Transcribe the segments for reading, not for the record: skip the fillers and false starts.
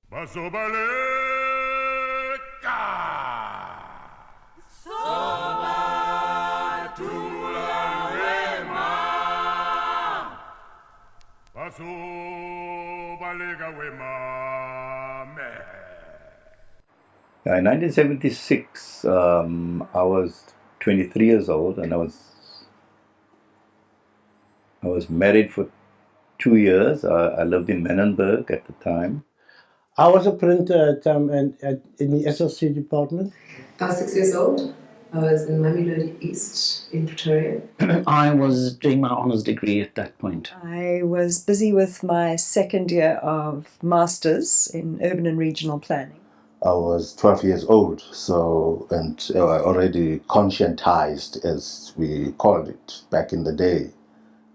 Bazobaleka Sobatulawema Bazobaleka wema me. In 1976, I was 23 years old, and I was married for 2 years. I lived in Weinberg at the time. I was a printer in the SLC department. I was 6 years old. I was in Mamelodi East in Pretoria. I was doing my honours degree at that point. I was busy with my second year of Masters in Urban and Regional Planning. I was 12 years old, and already conscientized, as we called it back in the day.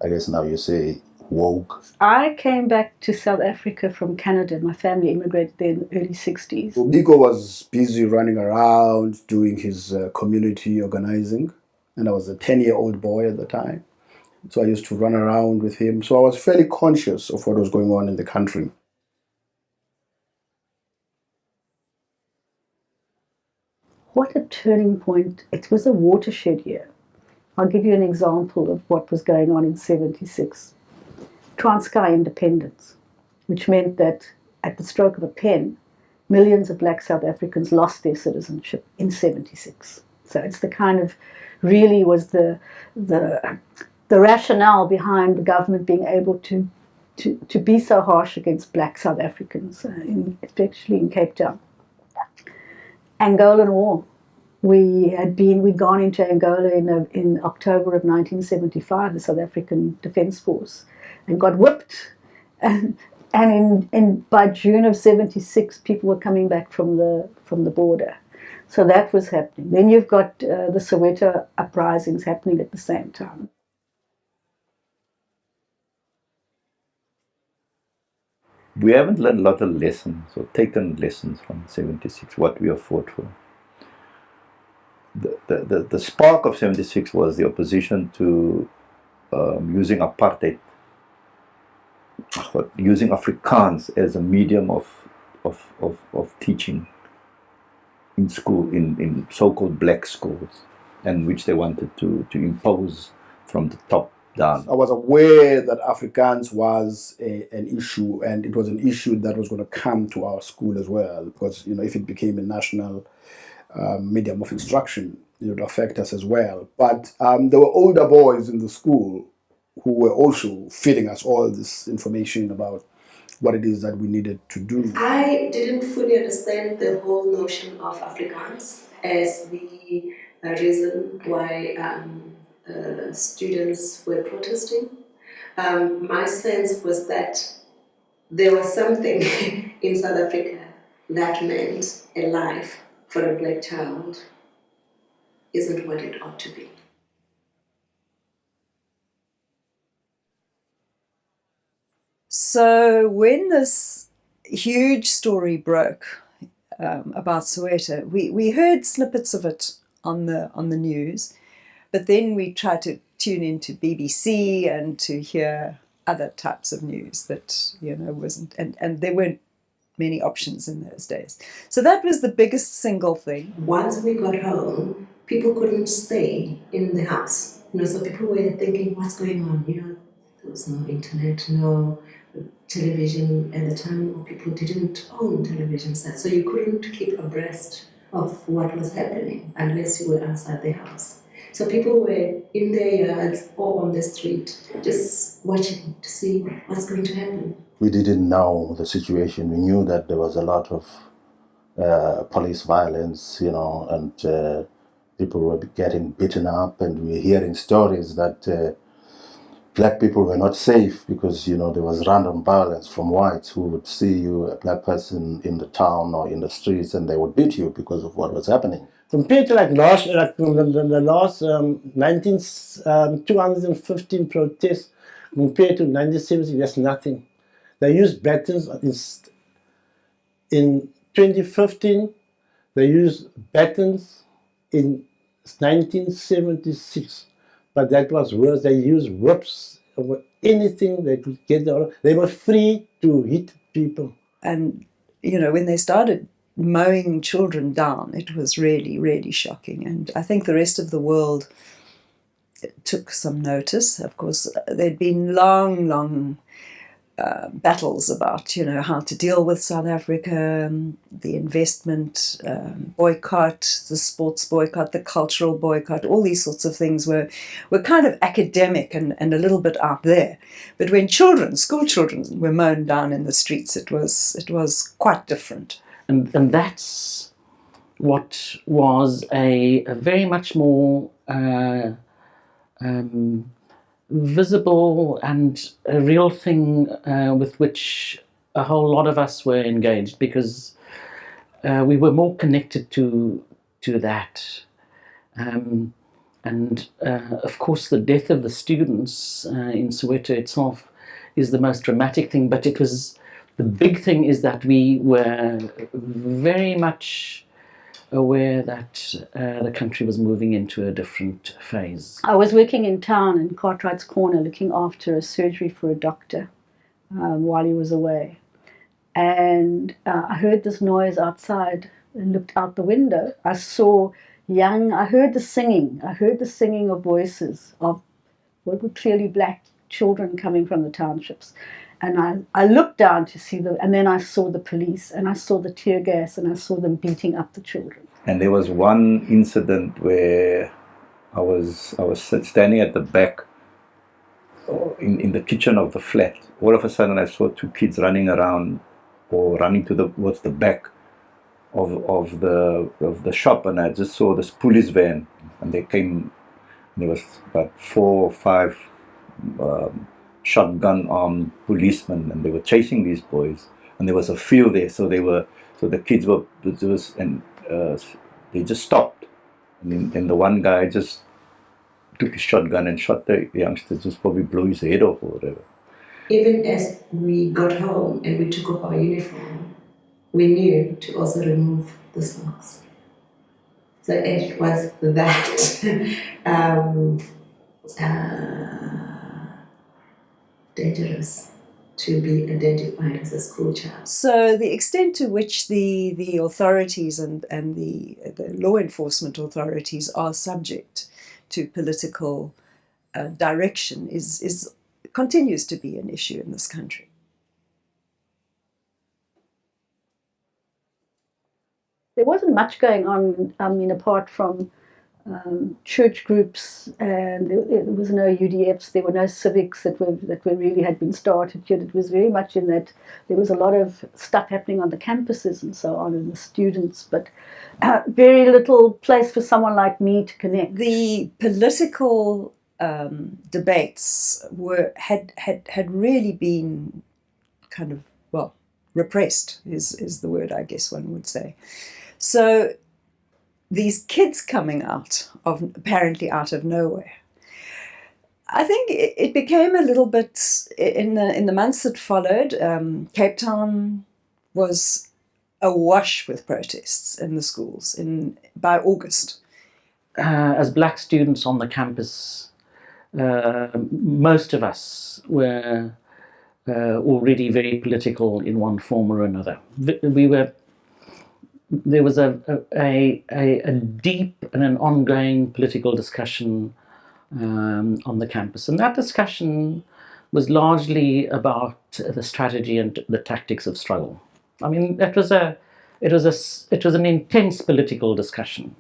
I guess now you say woke. I came back to South Africa from Canada. My family immigrated there in the early 60s. Biko was busy running around doing his community organizing, and I was a 10-year-old boy at the time. So I used to run around with him. So I was fairly conscious of what was going on in the country. What a turning point. It was a watershed year. I'll give you an example of what was going on in 76. Transkei independence, which meant that at the stroke of a pen, millions of black South Africans lost their citizenship in 76. So it's the kind of, really was the rationale behind the government being able to be so harsh against black South Africans, especially in Cape Town. Angolan War. We'd gone into Angola in October of 1975, the South African Defence Force, and got whipped. And by June of 76, people were coming back from the border. So that was happening. Then you've got the SOWETO uprisings happening at the same time. We haven't learned a lot of lessons or taken lessons from 76, what we have fought for. The spark of 76 was the opposition to using apartheid, using Afrikaans as a medium of teaching in school, in so-called black schools, and which they wanted to impose from the top down. I was aware that Afrikaans was an issue, and it was an issue that was going to come to our school as well, because if it became a national medium of instruction, it would affect us as well. But there were older boys in the school who were also feeding us all this information about what it is that we needed to do. I didn't fully understand the whole notion of Afrikaans as the reason why students were protesting. My sense was that there was something in South Africa that meant a life for a black child isn't what it ought to be. So when this huge story broke about Soweto, we heard snippets of it on the news, but then we tried to tune into BBC and to hear other types of news that wasn't, and there weren't many options in those days. So that was the biggest single thing. Once we got home, people couldn't stay in the house. So people were thinking, what's going on? There was no internet, no television at the time. People didn't own television sets, so you couldn't keep abreast of what was happening unless you were outside the house. So people were in their yards or on the street just watching to see what's going to happen. We didn't know the situation. We knew that there was a lot of police violence, and people were getting beaten up, and we were hearing stories that black people were not safe because, there was random violence from whites who would see you, a black person, in the town or in the streets, and they would beat you because of what was happening. Compared to the last 2015 protests, compared to 1970, there's nothing. They used batons in 2015. They used batons in 1976, but that was worse. They used whips or anything they could get. They were free to hit people. And when they started mowing children down, it was really, really shocking. And I think the rest of the world took some notice. Of course, there'd been long battles about, how to deal with South Africa, the investment boycott, the sports boycott, the cultural boycott, all these sorts of things were kind of academic and a little bit out there. But when school children were mown down in the streets, it was quite different. And that's what was a very much more visible and a real thing with which a whole lot of us were engaged, because we were more connected to that. And of course, the death of the students in Soweto itself is the most dramatic thing, but the big thing is that we were very much aware that the country was moving into a different phase. I was working in town in Cartwright's Corner looking after a surgery for a doctor while he was away. And I heard this noise outside and looked out the window. I heard the singing of voices of what were clearly black children coming from the townships. And I looked down to see them, and then I saw the police, and I saw the tear gas, and I saw them beating up the children. And there was one incident where I was standing at the back in the kitchen of the flat. All of a sudden, I saw two kids running around or running towards the back of the shop, and I just saw this police van, and they came. There was about 4 or 5. Shotgun-armed policemen, and they were chasing these boys, and there was a field there, so the kids were, they just stopped, and then the one guy just took his shotgun and shot the youngster, just probably blew his head off or whatever. Even as we got home and we took off our uniform, we knew to also remove the socks. So it was that dangerous to be identified as a school child. So the extent to which the authorities and the law enforcement authorities are subject to political direction is continues to be an issue in this country. There wasn't much going on, apart from church groups, and there was no UDFs, there were no civics that really had been started yet. It was very much in that there was a lot of stuff happening on the campuses and so on, and the students, but very little place for someone like me to connect. The political debates had really been kind of, repressed is the word I guess one would say. So these kids coming apparently out of nowhere, I think it became a little bit, in the months that followed, Cape Town was awash with protests in the schools by August. As black students on the campus, most of us were already very political in one form or another. There was a deep and an ongoing political discussion on the campus, and that discussion was largely about the strategy and the tactics of struggle. I mean, it was an intense political discussion.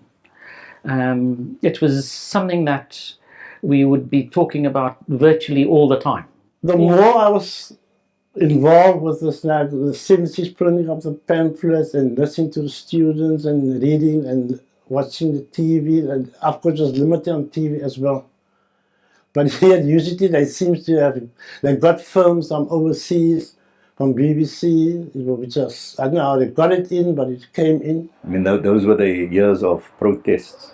It was something that we would be talking about virtually all the time. The more I was involved with this, like the 70s printing of the pamphlets and listening to the students and reading and watching the TV, and of course it was limited on TV as well. But here at UCT, they seem to have, they got films from overseas, from BBC, which was, I don't know how they got it in, but it came in. I mean, those were the years of protests.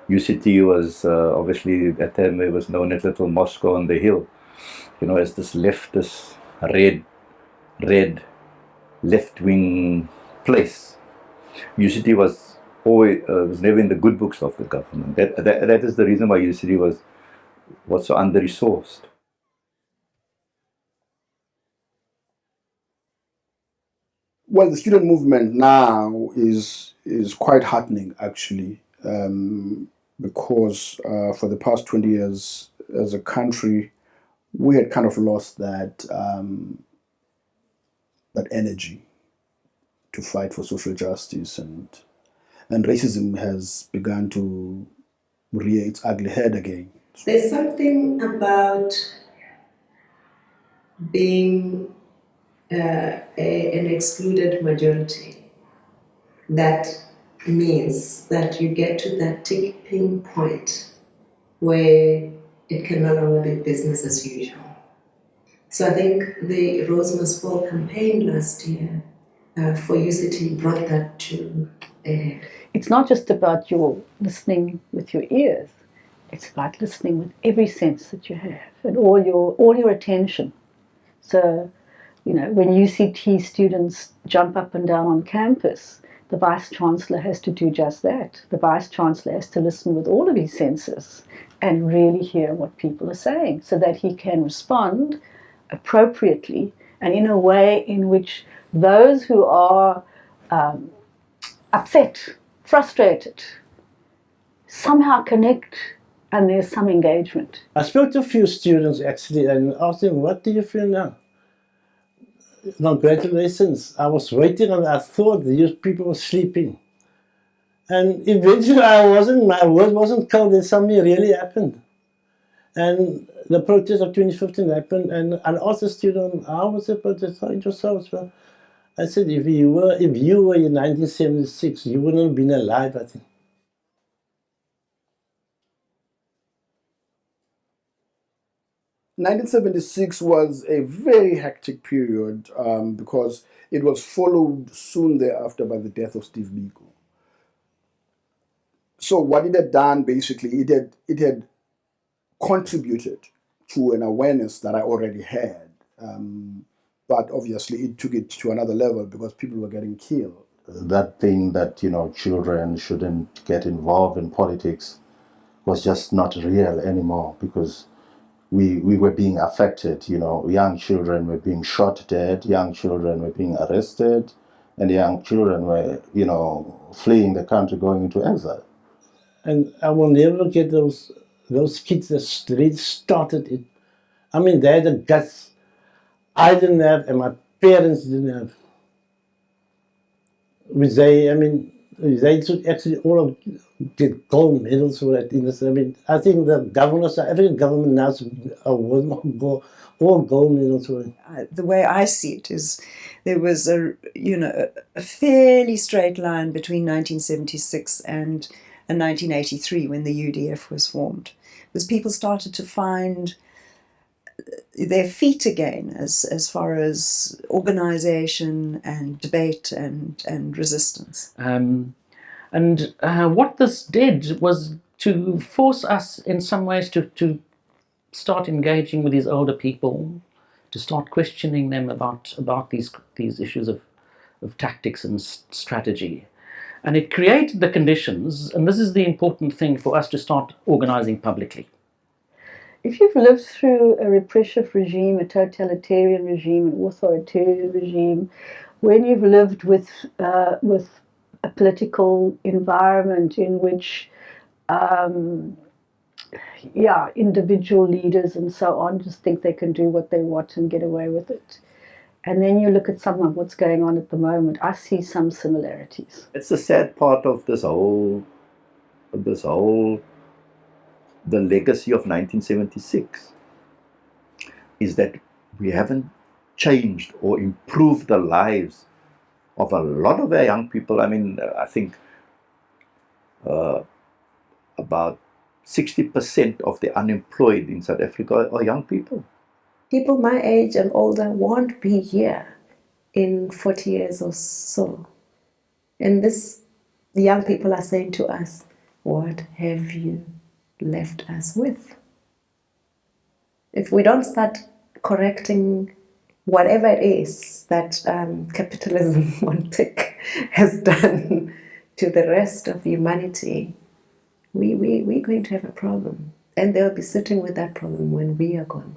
UCT was obviously, at that time it was known as Little Moscow on the Hill, as this leftist, red left-wing place. UCT was always was never in the good books of the government. That is the reason why UCT was so under-resourced. Well, the student movement now is quite heartening, actually, because for the past 20 years, as a country, we had kind of lost that that energy to fight for social justice, and racism has begun to rear its ugly head again. There's something about being an excluded majority that means that you get to that tipping point where it can no longer be business as usual. So I think the Rose Must Fall campaign last year for UCT brought that to a head. It's not just about your listening with your ears. It's about listening with every sense that you have and all your attention. So, you know, when UCT students jump up and down on campus, the Vice-Chancellor has to do just that. The Vice-Chancellor has to listen with all of his senses and really hear what people are saying so that he can respond appropriately and in a way in which those who are upset, frustrated, somehow connect and there's some engagement. I spoke to a few students actually and asked them, what do you feel now? Congratulations. I was waiting and I thought these people were sleeping. And eventually my word wasn't called and something really happened. And the protest of 2015 happened and I asked the student, how was the protest? How it yourselves? Well, I said, if you were in 1976, you wouldn't have been alive, I think. "1976 was a very hectic period because it was followed soon thereafter by the death of Steve Biko. So what it had done, basically, it had contributed to an awareness that I already had. But obviously it took it to another level because people were getting killed. That thing that, you know, children shouldn't get involved in politics was just not real anymore because we were being affected. You know, young children were being shot dead, young children were being arrested, and young children were, you know, fleeing the country, going into exile. And I will never get those kids that really started it. I mean, they had the guts I didn't have and my parents didn't have. They should actually all get gold medals for that. I mean, I think the governors, every government now award all gold medals for it. The way I see it is there was a fairly straight line between 1976 and 1983 when the UDF was formed. Because people started to find their feet again as far as organisation and debate and resistance. What this did was to force us in some ways to start engaging with these older people, to start questioning them about these issues of tactics and strategy. And it created the conditions, and this is the important thing, for us to start organising publicly. If you've lived through a repressive regime, a totalitarian regime, an authoritarian regime, when you've lived with a political environment in which individual leaders and so on just think they can do what they want and get away with it. And then you look at some of what's going on at the moment, I see some similarities. It's the sad part of this whole the legacy of 1976 is that we haven't changed or improved the lives of a lot of our young people. I mean, I think about 60% of the unemployed in South Africa are young people. People my age and older won't be here in 40 years or so. And the young people are saying to us, what have you left us with? If we don't start correcting whatever it is that capitalism, one tick, has done to the rest of humanity, we're going to have a problem. And they'll be sitting with that problem when we are gone.